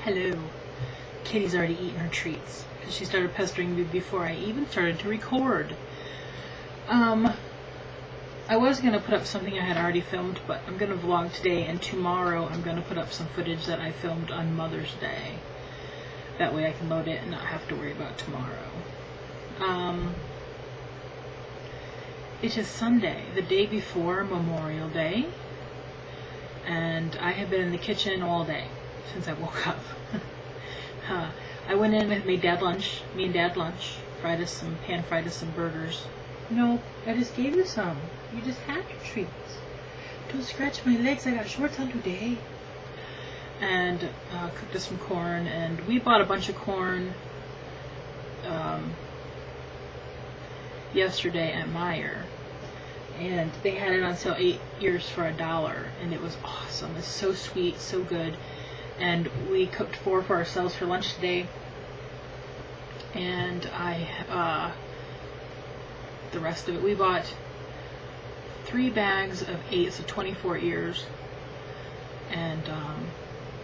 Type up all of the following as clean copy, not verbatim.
Hello. Kitty's already eaten her treats because she started pestering me before I even started to record. I was going to put up something I had already filmed, but I'm going to vlog today, and tomorrow I'm going to put up some footage that I filmed on Mother's Day. That way I can load it and not have to worry about tomorrow. It is Sunday, the day before Memorial Day, and I have been in the kitchen all day since I woke up. I went in and made Dad lunch, me and Dad lunch, pan-fried us some burgers. No, I just gave you some. You just had your treats. Don't scratch my legs, I got shorts on today. And cooked us some corn, and we bought a bunch of corn yesterday at Meijer, and they had it on sale 8 ears for $1, and it was awesome. It's so sweet, so good. And we cooked 4 for ourselves for lunch today, and the rest of it, we bought 3 bags of 8, so 24 ears, and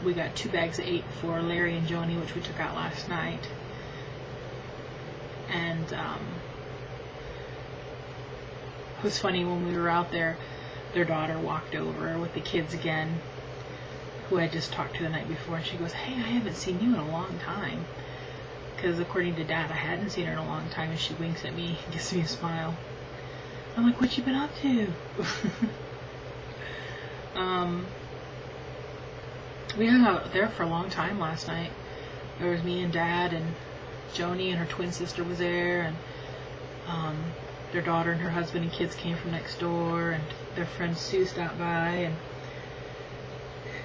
we got 2 bags of 8 for Larry and Joni, which we took out last night. And it was funny, when we were out there, their daughter walked over with the kids again, who I just talked to the night before, and she goes, "Hey, I haven't seen you in a long time." Because according to Dad, I hadn't seen her in a long time, and she winks at me and gives me a smile. I'm like, "What you been up to?" We hung out there for a long time last night. There was me and Dad, and Joni and her twin sister was there, and their daughter and her husband and kids came from next door, and their friend Sue stopped by, and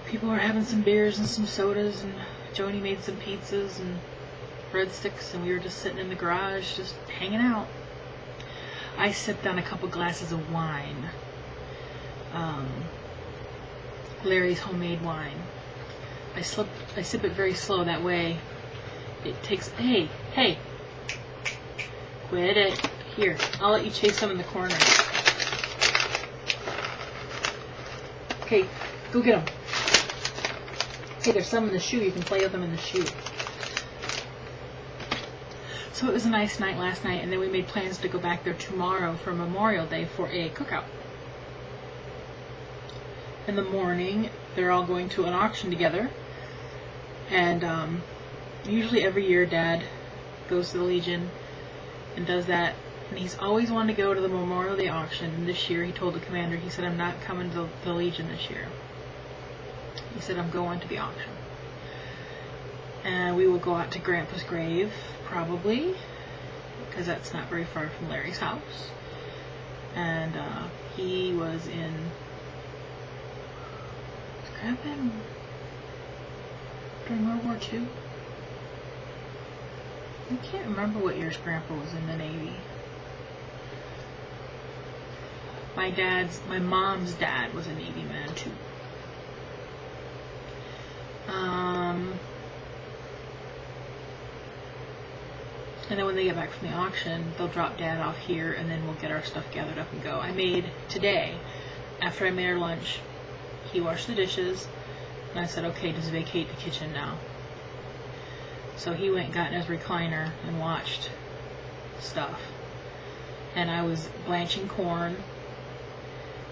people were having some beers and some sodas, and Joni made some pizzas and breadsticks, and we were just sitting in the garage just hanging out. I sipped on a couple glasses of wine, Larry's homemade wine. I sip it very slow, that way it takes, hey, quit it. Here, I'll let you chase some in the corner. Okay, go get them. Hey, there's some in the shoe, you can play with them in the shoe. So it was a nice night last night, and then we made plans to go back there tomorrow for Memorial Day for a cookout. In the morning, they're all going to an auction together, and usually every year Dad goes to the Legion and does that, and he's always wanted to go to the Memorial Day auction, and this year he told the commander, he said, "I'm not coming to the Legion this year." He said, "I'm going to the auction." And we will go out to Grandpa's grave, probably, because that's not very far from Larry's house. And he was in... Was Grandpa in during World War II? I can't remember what years Grandpa was in the Navy. My mom's dad was a Navy man too. And then when they get back from the auction, they'll drop Dad off here, and then we'll get our stuff gathered up and go. I made today, after I made our lunch, he washed the dishes, and I said, "Okay, just vacate the kitchen now." So he went and got in his recliner and watched stuff. And I was blanching corn,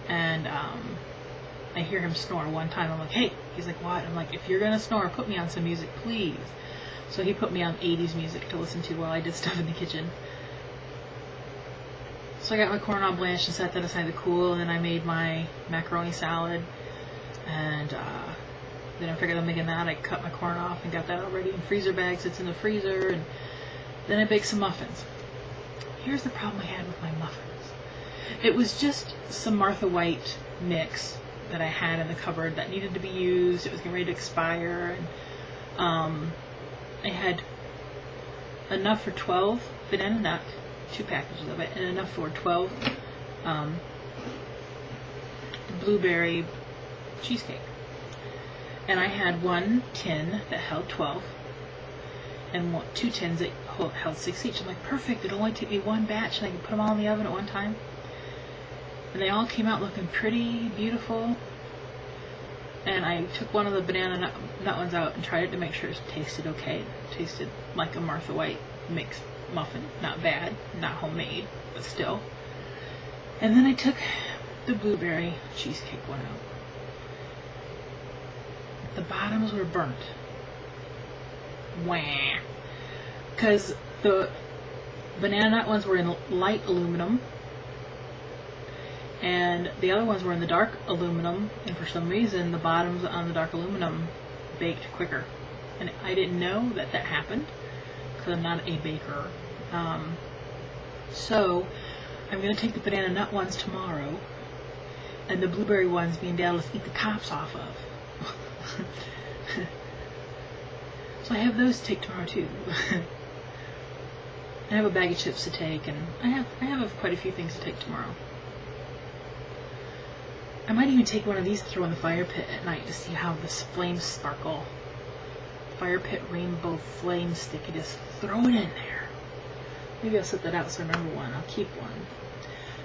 and I hear him snore one time. I'm like, "Hey." He's like, "What?" I'm like, "If you're gonna snore, put me on some music, please." So he put me on 80s music to listen to while I did stuff in the kitchen. So I got my corn all blanched and set that aside to cool, and then I made my macaroni salad, and then I figured on making that, I cut my corn off and got that already in freezer bags. It's in the freezer, and then I baked some muffins. Here's the problem I had with my muffins. It was just some Martha White mix that I had in the cupboard that needed to be used. It was getting ready to expire, and I had enough for 12 banana nut, 2 packages of it, and enough for 12 blueberry cheesecake. And I had 1 tin that held 12, and 2 tins that held 6 each. I'm like, perfect, it'll only take me 1 batch, and I can put them all in the oven at one time. And they all came out looking pretty beautiful. And I took one of the banana nut ones out and tried it to make sure it tasted okay. It tasted like a Martha White mixed muffin. Not bad, not homemade, but still. And then I took the blueberry cheesecake one out. The bottoms were burnt. Wah! Because the banana nut ones were in light aluminum, and the other ones were in the dark aluminum, and for some reason the bottoms on the dark aluminum baked quicker. And I didn't know that that happened, because I'm not a baker. So I'm going to take the banana nut ones tomorrow, and the blueberry ones me and Dad will eat the tops off of. So I have those to take tomorrow too. I have a bag of chips to take, and I have quite a few things to take tomorrow. I might even take one of these to throw in the fire pit at night to see how the flames sparkle. Fire pit rainbow flame stick, you just throw it in there. Maybe I'll set that out so I remember one. I'll keep one.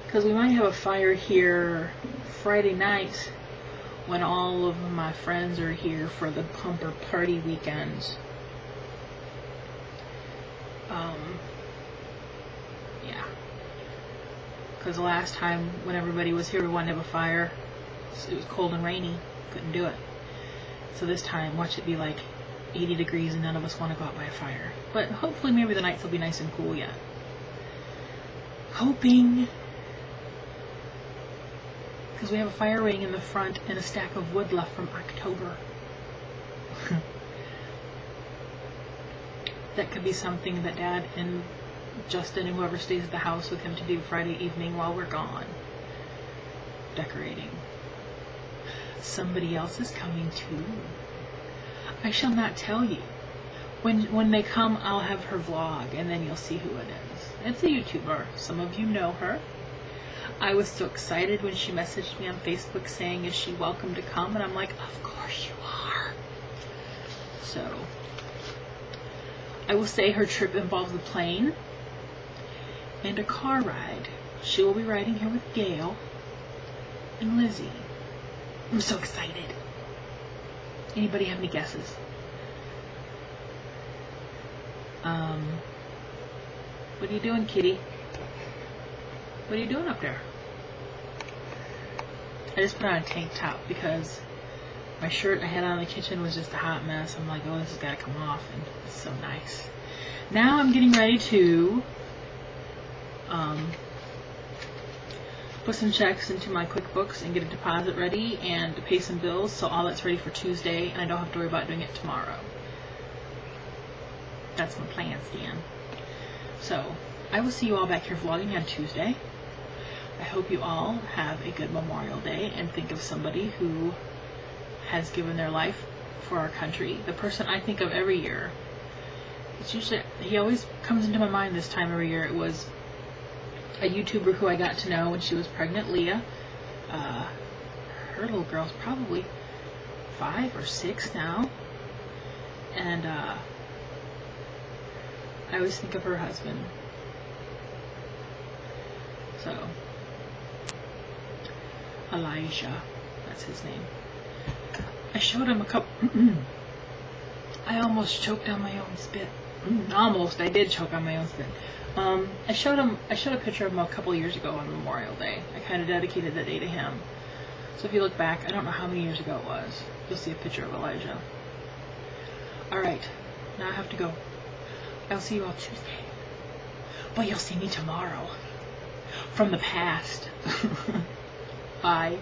Because we might have a fire here Friday night when all of my friends are here for the Pumper Party weekend. Yeah. Because the last time when everybody was here we wanted to have a fire. It was cold and rainy. Couldn't do it. So this time, watch it be like 80 degrees and none of us want to go out by a fire. But hopefully maybe the nights will be nice and cool yet. Hoping. Because we have a fire ring in the front and a stack of wood left from October. That could be something that Dad and Justin and whoever stays at the house with him to do Friday evening while we're gone. Decorating. Somebody else is coming too. I shall not tell you. When they come, I'll have her vlog, and then you'll see who it is. It's a YouTuber. Some of you know her. I was so excited when she messaged me on Facebook saying, is she welcome to come? And I'm like, of course you are. So, I will say her trip involves a plane and a car ride. She will be riding here with Gail and Lizzie. I'm so excited. Anybody have any guesses? What are you doing, kitty? What are you doing up there? I just put on a tank top because my shirt I had on in the kitchen was just a hot mess. I'm like, oh, this has got to come off, and it's so nice. Now I'm getting ready to put some checks into my QuickBooks and get a deposit ready and to pay some bills, so all that's ready for Tuesday, and I don't have to worry about doing it tomorrow. That's my plan, Stan. So, I will see you all back here vlogging on Tuesday. I hope you all have a good Memorial Day and think of somebody who has given their life for our country. The person I think of every year, it's usually, he always comes into my mind this time every year. It was a YouTuber who I got to know when she was pregnant, Leah. Her little girl's probably 5 or 6 now. And I always think of her husband. So, Elijah, that's his name. I showed him a couple. I almost choked on my own spit. Almost, I did choke on my own spit. I showed a picture of him a couple years ago on Memorial Day. I kind of dedicated that day to him. So if you look back, I don't know how many years ago it was. You'll see a picture of Elijah. Alright, now I have to go. I'll see you all Tuesday. But you'll see me tomorrow. From the past. Bye.